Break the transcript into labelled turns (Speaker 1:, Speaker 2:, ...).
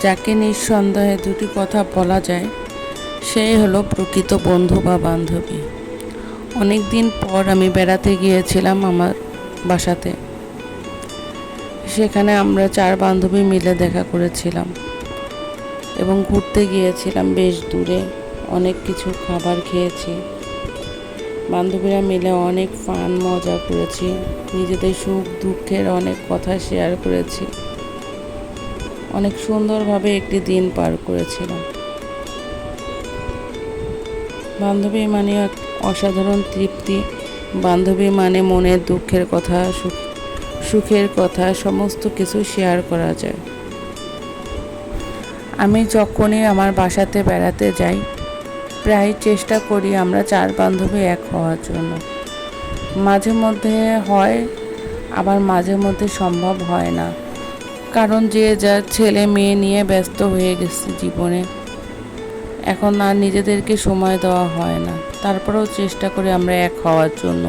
Speaker 1: যাকে নিঃসন্দেহে দুটি কথা বলা যায় সেই হলো প্রকৃত বন্ধু বা বান্ধবী। অনেক দিন পর আমি বেড়াতে গিয়েছিলাম আমার বাসাতে। সেখানে আমরা 4 বান্ধবী মিলে দেখা করেছিলাম এবং ঘুরতে গিয়েছিলাম বেশ দূরে। অনেক কিছু খাবার খেয়েছি, বান্ধবীরা মিলে অনেক মজা করেছি, নিজেদের সুখ দুঃখের অনেক কথা শেয়ার করেছি, অনেক সুন্দরভাবে একটি দিন পার করেছিলাম। বান্ধবী মানে এক অসাধারণ তৃপ্তি। বান্ধবী মানে মনের দুঃখের কথা, সুখের কথা সমস্ত কিছু শেয়ার করা যায়। আমি যখনই আমার বাসাতে বেড়াতে যাই প্রায় চেষ্টা করি আমরা 4 বান্ধবী এক হওয়ার জন্য। মাঝে মধ্যে হয়, আবার মাঝে মধ্যে সম্ভব হয় না, কারণ যে যার ছেলে মেয়ে নিয়ে ব্যস্ত হয়ে গেছে জীবনে, এখন আর নিজেদেরকে সময় দেওয়া হয় না। তারপরেও চেষ্টা করি আমরা এক হওয়ার জন্য।